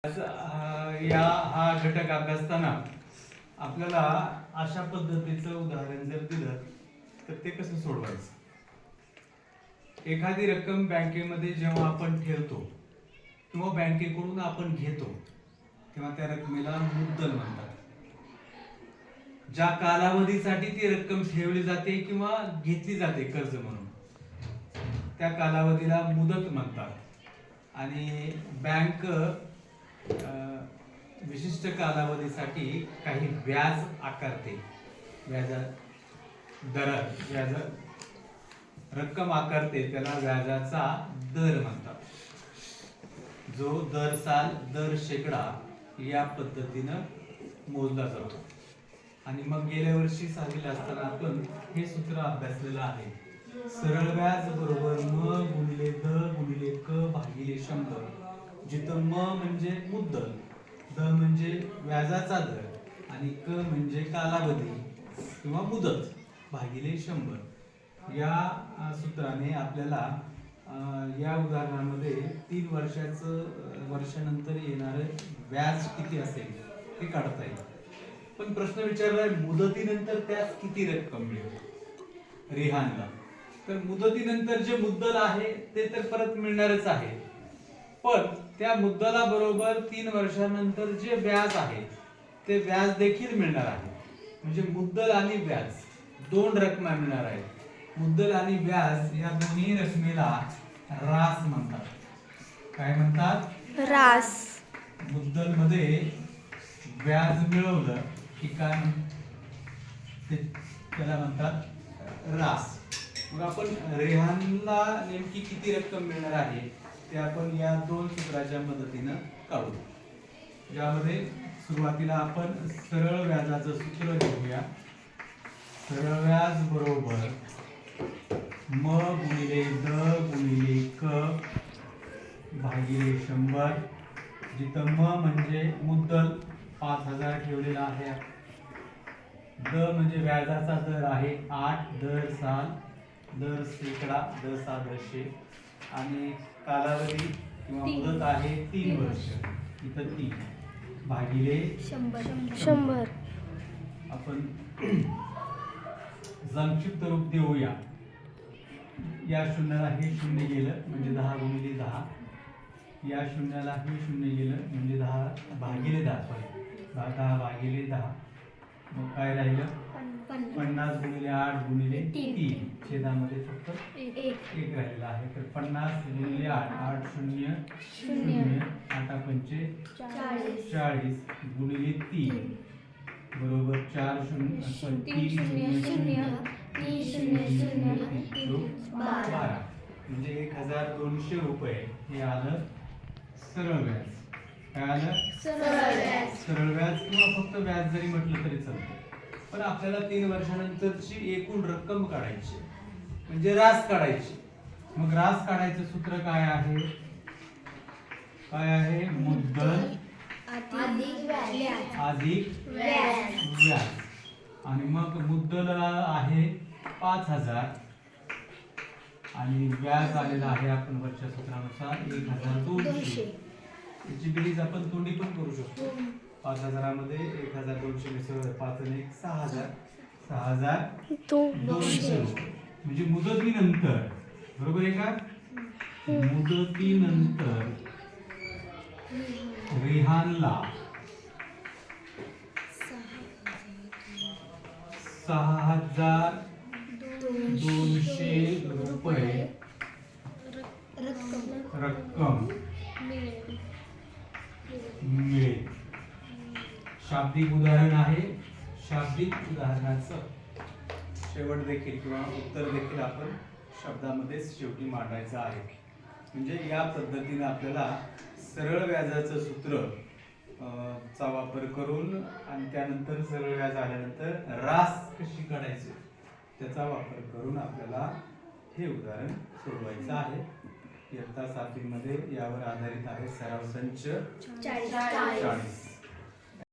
हा घटक अभ्यासताना आपल्याला अशा पद्धतीचं उदाहरण जर दिलं तर ते कसं सोडवायचं. एखादी रक्कम बँकेमध्ये जेव्हा आपण ठेवतो किंवा बँकेकडून आपण घेतो तेव्हा त्या रकमेला मुद्दल म्हणतात. ज्या कालावधीसाठी ती रक्कम ठेवली जाते किंवा घेतली जाते कर्ज म्हणून त्या कालावधीला मुदत म्हणतात. आणि बँक विशिष्ट कालावधीसाठी काही व्याज आकारते. व्याज रक्कम आकारते त्याला व्याजाचा दर म्हणतात, जो दर साल दर शेकडा या पद्धतीनं मोजला जातो. आणि मग गेल्या वर्षी 6वीला असताना आपण हे सूत्र अभ्यासलेलं आहे. सरळ व्याज बरोबर म गुणिले द गुणिले क भागिले 100, जिथं म म्हणजे मुद्दल, द म्हणजे व्याजाचा दर आणि क म्हणजे कालावधी किंवा मुदत भागिले 100. या सूत्राने आपल्याला या उदाहरणामध्ये 3 वर्षानंतर येणारे व्याज किती असेल ते काढता येईल. पण प्रश्न विचारलाय मुदतीनंतर त्यात किती रक्कम मिळेल रिहानला. तर मुदतीनंतर जे मुद्दल आहे ते तर परत मिळणारच आहे, पण त्या मुद्दला बरोबर 3 वर्षानंतर जे व्याज आहे ते व्याज देखील मिळणार आहे. म्हणजे मुद्दल आणि व्याज दोन रकमा मिळणार आहेत. मुद्दल आणि व्याज या दोन्ही रकमेला रास म्हणतात. काय म्हणतात? रास. मुद्दल मध्ये व्याज मिळवलं की काय त्याला म्हणतात रास. मग आपण रेहानला नेमकी किती रक्कम मिळणार आहे ते आपण या दोन सूत्राच्या मदतीनं काढू. यामध्ये सुरुवातीला आपण सरळ व्याजाचं सूत्र घेऊया. सरळ व्याज बरोबर म गुणिले द गुणिले क भागिले 100, जिथं म म्हणजे मुद्दल 5000 ठेवलेला आहे, द म्हणजे व्याजाचा दर आहे 8, दर साल दर शेकडा दर सादरशे, आणि कालावधी किंवा मुदत आहे 3 वर्ष, इथं 3 भागिले 100. आपण संक्षिप्त रूप देऊया. या शून्याला हे शून्य गेलं म्हणजे 10 गुणिले 10, या शून्याला हे शून्य गेलं म्हणजे 10 भागिले 10 भागिले 10. मग काय राहिलं 50 गुणिले 8 गुणिले 3, छेदामध्ये फक्त एक राहिलेला आहे. तर 50 गुणिले 8, 8 शून्य शून्य 8 पंचे 40 गुणिले 3 बरोबर 4 शून्य 3 शून्य शून्य 12, म्हणजे 1200 रुपये हे आलं सरळ व्याज. काय आलं? सरळ व्याज किंवा फक्त व्याज जरी म्हटलं तरी चालतं. पण आपल्याला 3 वर्षानंतरची एकूण रक्कम काढायची म्हणजे रास काढायची. मग रास काढायचं सूत्र काय आहे? काय आहे? मुद्दल अधिक व्याज. आणि मग मुद्दल आहे 5000 आणि व्याज आलेला आहे आपण वरच्या सूत्रानुसार 1200. याची बेरीज आपण तोंडी पण करू शकतो. 5000 मध्ये 1200 मिसळलं 5 आणि 1 6000, 6200 म्हणजे मुदतीनंतर. बरोबर आहे का? मुदतीनंतर रेहानला 6200 रुपये रक्कम मिळेल. शाब्दिक उदाहरण आहे. शाब्दिक उदाहरणाचं शेवट देखील किंवा उत्तर देखील आपण शब्दामध्ये शेवटी मांडायचं आहे. म्हणजे या पद्धतीने आपल्याला सरळ व्याजाचं सूत्र चा वापर करून आणि त्यानंतर सरळ व्याज आल्यानंतर रास कशी काढायची त्याचा वापर करून आपल्याला हे उदाहरण सोडवायचं आहे. इयत्ता 7वी मध्ये यावर आधारित आहे सराव संच 40.